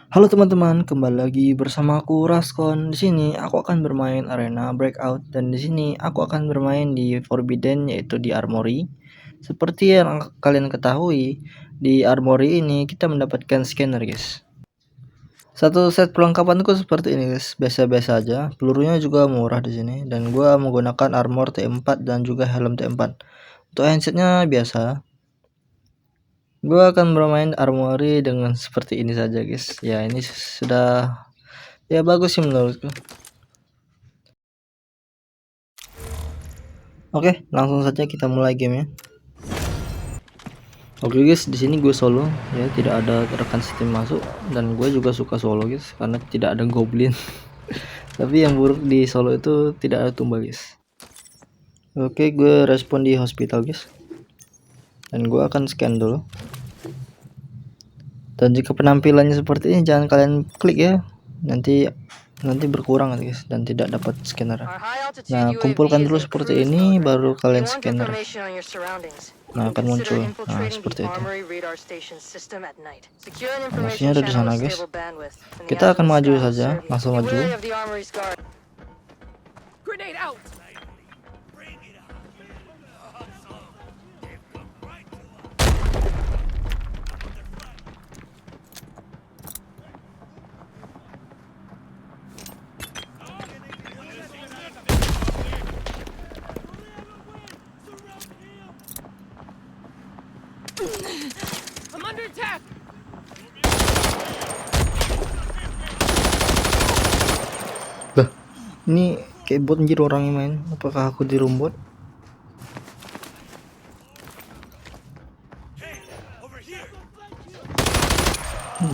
Halo teman-teman, kembali lagi bersama aku Raskon. Di sini aku akan bermain arena breakout dan di sini aku akan bermain di Forbidden yaitu di Armory. Seperti yang kalian ketahui, di Armory ini kita mendapatkan scanner, guys. Satu set perlengkapanku seperti ini, guys. Biasa-biasa aja. Pelurunya juga murah di sini dan gua menggunakan armor T4 dan juga helm T4. Untuk handsetnya biasa. Gua akan bermain Armory dengan seperti ini saja, guys. Ya, ini sudah ya bagus sih menurutku. Oke, langsung saja kita mulai gamenya. Oke guys, di sini gue solo ya, tidak ada rekan setim masuk dan gue juga suka solo guys karena tidak ada goblin. Tapi yang buruk di solo itu tidak ada tumbal guys. Oke, gue respon di hospital guys. Dan gue akan scan dulu. Dan jika penampilannya seperti ini jangan kalian klik ya. Nanti berkurang guys dan tidak dapat scanner. Nah, kumpulkan dulu seperti ini baru kalian scanner. Nah, akan muncul. Nah, seperti itu. Musuhnya ada di sana, guys. Kita akan maju saja, langsung maju. Lah, ini kayak bot anjir orangnya main. Apakah aku di rumput?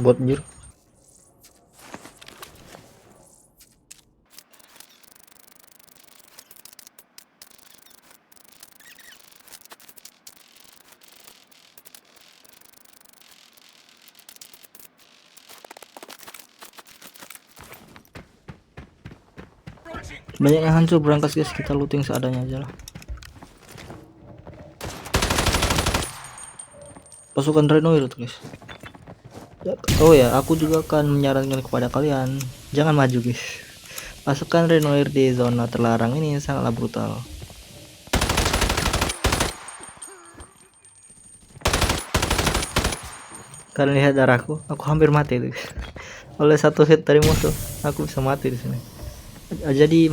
Bot anjir. Banyak yang hancur berangkas guys, kita looting seadanya aja lah. Pasukan Renoir tuh guys. Oh ya, aku juga akan menyarankan kepada kalian jangan maju guys. Pasukan Renoir di zona terlarang ini sangatlah brutal. Kalian lihat darahku, aku hampir mati guys. Oleh satu hit dari musuh, aku bisa mati di sini. Jadi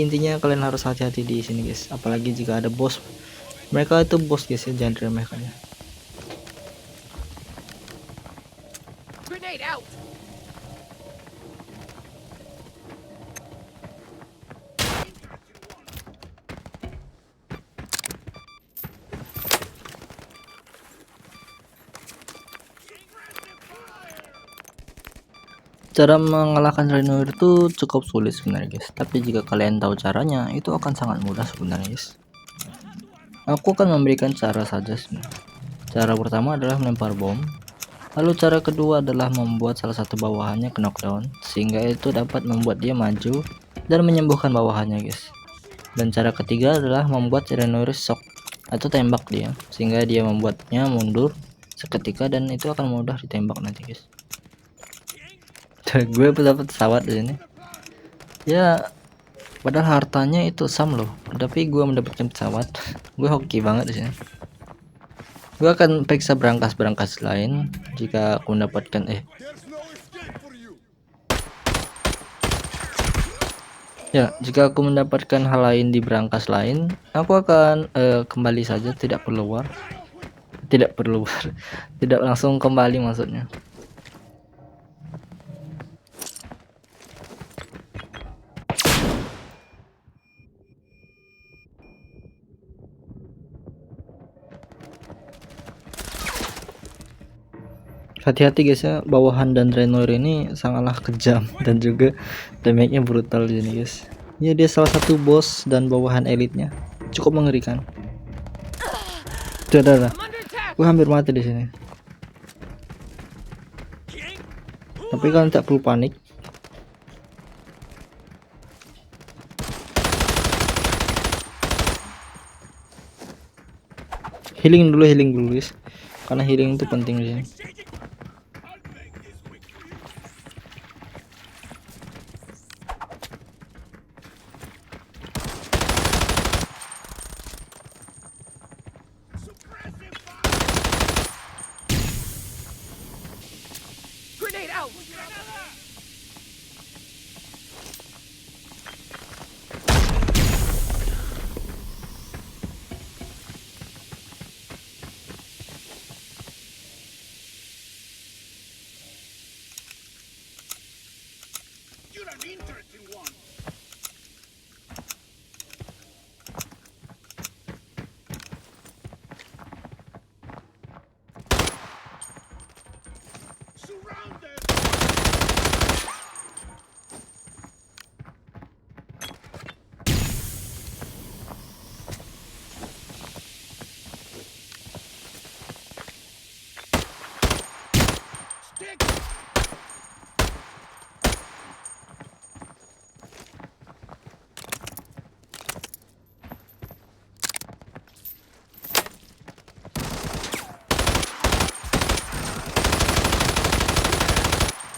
intinya kalian harus hati-hati di sini guys, apalagi jika ada bos. Mereka itu bos guys ya, jangan remehkan ya. Cara mengalahkan Rhino itu cukup sulit sebenarnya guys, tapi jika kalian tahu caranya itu akan sangat mudah sebenarnya guys. Aku akan memberikan cara saja sebenarnya. Cara pertama adalah melempar bom, lalu cara kedua adalah membuat salah satu bawahannya knockdown sehingga itu dapat membuat dia maju dan menyembuhkan bawahannya guys. Dan cara ketiga adalah membuat Rhino shock atau tembak dia sehingga dia membuatnya mundur seketika dan itu akan mudah ditembak nanti guys. Gue dapat pesawat di sini ya, padahal hartanya itu sam loh, tapi gue mendapatkan pesawat. Gue hoki banget di sini. Gue akan periksa berangkas-berangkas lain jika aku mendapatkan ya, jika aku mendapatkan hal lain di berangkas lain aku akan kembali saja, tidak perlu war. Tidak langsung kembali maksudnya. Hati-hati guys ya, bawahan dan Renoir ini sangatlah kejam dan juga damage-nya brutal di sini guys. Ya, dia salah satu bos dan bawahan elitnya, cukup mengerikan. Dah. Gue hampir mati di sini. Tapi kalian tak perlu panik. Healing dulu guys, karena healing itu penting di sini.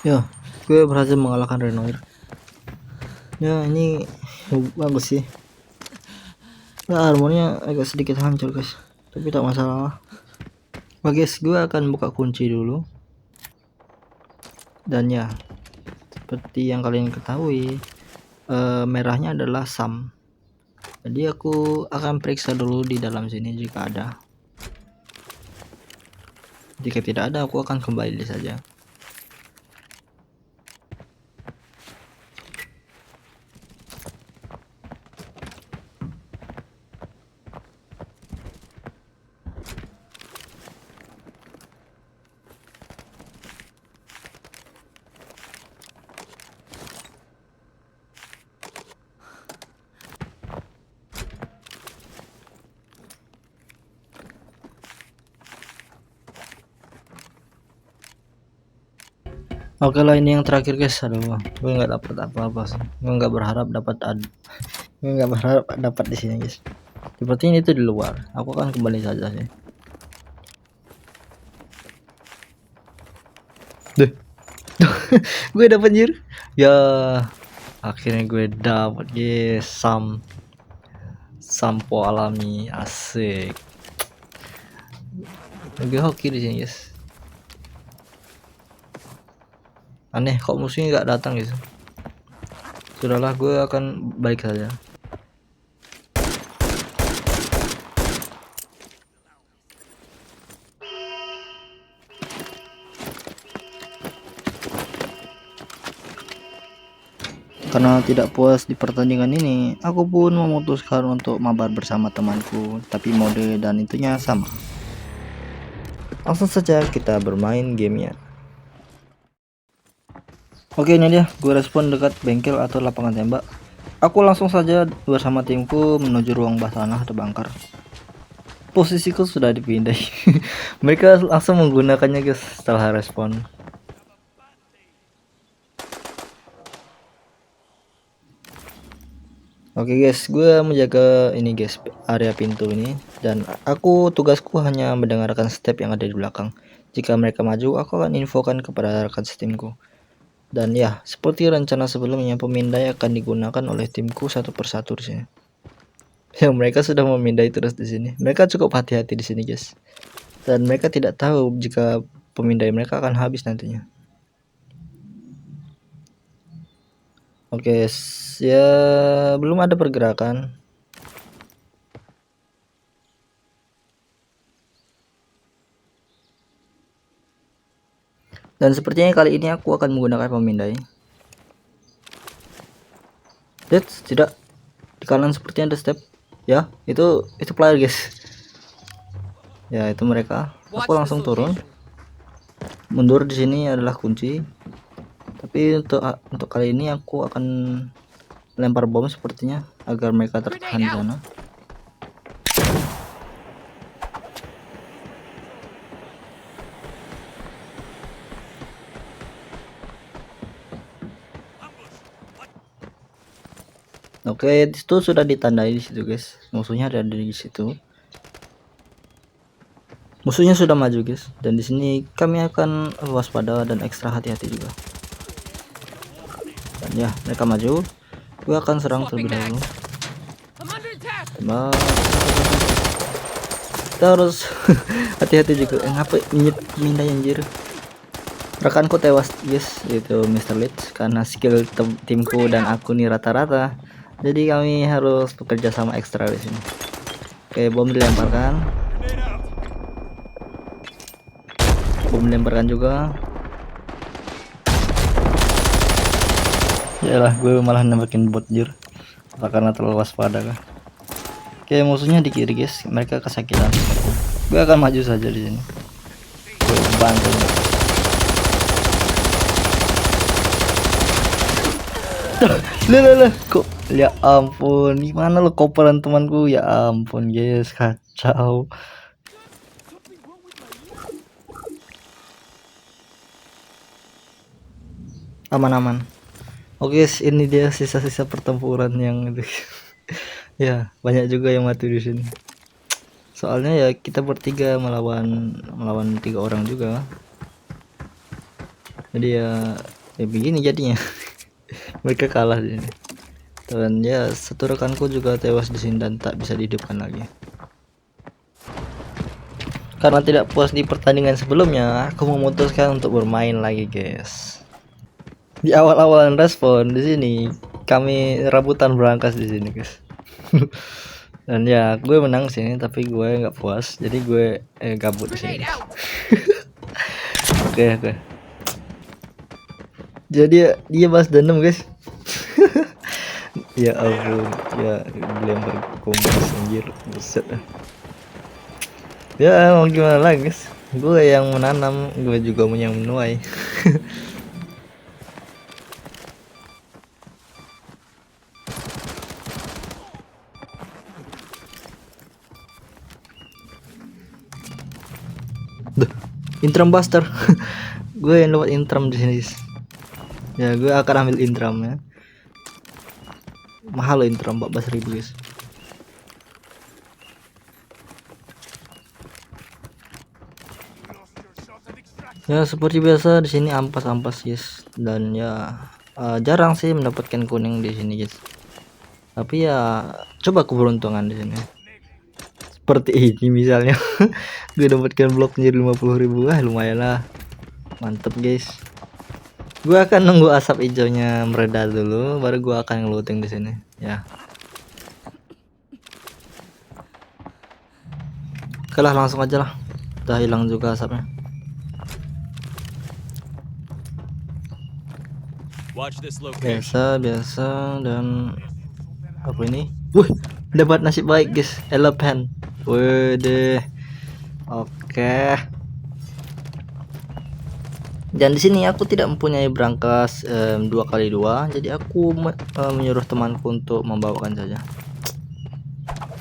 Ya, gue berhasil mengalahkan Renoir. Ya, ini bagus sih. Nah, armornya agak sedikit hancur guys, tapi tak masalah. Oke guys, gue akan buka kunci dulu. Dan ya, seperti yang kalian ketahui, merahnya adalah SAM. Jadi aku akan periksa dulu di dalam sini jika ada. Jika tidak ada, aku akan kembali saja. Oke lah, ini yang terakhir guys. Aduh, gue nggak dapat apa-apa sih. Gue nggak berharap dapat gue nggak berharap dapat di sini guys. Sepertinya itu di luar. Aku akan kembali saja sih. Deh, gue dapat anjir. Ya, akhirnya gue dapat guys. Sampo alami, asik. Lebih hoki di sini guys. Aneh kok musuhnya nggak datang gitu. Sudahlah, gue akan balik saja. Karena tidak puas di pertandingan ini, aku pun memutuskan untuk mabar bersama temanku, tapi mode dan itunya sama. Langsung saja kita bermain gamenya. Oke, ini dia, gue respon dekat bengkel atau lapangan tembak. Aku langsung saja bersama timku menuju ruang bawah tanah atau bunker. Posisiku sudah dipindai. Mereka langsung menggunakannya guys setelah respon. Oke guys, gue menjaga ini guys, area pintu ini, dan tugasku hanya mendengarkan step yang ada di belakang. Jika mereka maju, aku akan infokan kepada rekan setimku. Dan ya, seperti rencana sebelumnya, pemindai akan digunakan oleh timku satu persatu di sini. Ya, mereka sudah memindai terus di sini. Mereka cukup hati-hati di sini guys, dan mereka tidak tahu jika pemindai mereka akan habis nantinya. Oke, ya belum ada pergerakan. Dan sepertinya kali ini aku akan menggunakan pemindai. Tidak, di kanan sepertinya ada step. Ya, itu player guys. Ya, itu mereka. Aku langsung turun. Mundur di sini adalah kunci. Tapi untuk kali ini aku akan lempar bom sepertinya agar mereka tertahan di sana. Oke, itu sudah ditandai di situ guys. Musuhnya ada di situ. Musuhnya sudah maju guys, dan di sini kami akan waspada dan ekstra hati-hati juga. Dan ya, mereka maju. Gue akan serang terlebih dahulu. Tembak. Kita harus hati-hati juga. Ngapa nyet mindai anjir. Rekanku tewas guys, itu Mr. Leeds, karena skill timku dan aku nih rata-rata. Jadi kami harus bekerja sama ekstra di sini. Oke, bom dilemparkan. Bom dilemparkan juga. Yalah, gue malah nembakin bot jir. Apa karena terlalu waspada kah? Oke, musuhnya di kiri guys, mereka kesakitan. Gue akan maju saja di sini. Gue bantu. Lele, kok ya ampun, gimana lo koperan temanku, ya ampun guys, kacau. Aman-aman. Oke guys, ini dia sisa-sisa pertempuran yang itu. Ya, banyak juga yang mati di sini. Soalnya ya kita bertiga melawan 3 orang juga. Jadi ya begini jadinya. Mereka kalah di sini. Dan ya satu rekanku juga tewas di sini dan tak bisa dihidupkan lagi. Karena tidak puas di pertandingan sebelumnya, aku memutuskan untuk bermain lagi, guys. Di awal-awalan respon di sini, kami rebutan berangkas di sini, guys. Dan ya, gue menang sini, tapi gue nggak puas, jadi gue gabut di sini. Oke. Jadi dia balas dendam, guys. Ya ampun, ya dilempar kompas anjir, buset. Ya mau gimana lagi guys, gue yang menanam, gue juga yang menuai. Duh, intram buster. Gue yang dapat intram di sini. Ya gue akan ambil intram ya. Mahal loh intram 14.000 guys. Ya seperti biasa di sini ampas guys, dan ya jarang sih mendapatkan kuning di sini guys. Tapi ya coba keberuntungan di sini. Seperti ini misalnya, gue dapatkan blok menjadi 50.000, lumayan lah, mantep guys. Gue akan nunggu asap hijaunya mereda dulu, baru gue akan ngeluting di sini ya. Oke lah, langsung aja lah, udah hilang juga asapnya. Biasa dan apa ini? Dapat nasib baik guys, elephant. Waduh. Oke. Dan di sini aku tidak mempunyai brankas 2x2, jadi aku menyuruh temanku untuk membawakan saja.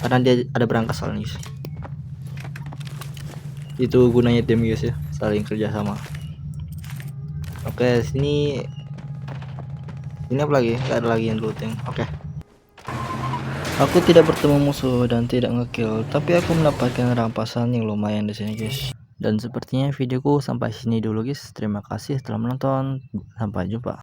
Karena dia ada brankas soalnya guys. Itu gunanya tim guys ya, saling kerjasama. Oke, sini apa lagi? Gak ada lagi yang looting. Oke. Aku tidak bertemu musuh dan tidak ngekill, tapi aku mendapatkan rampasan yang lumayan di sini guys. Dan sepertinya videoku sampai sini dulu guys. Terima kasih telah menonton. Sampai jumpa.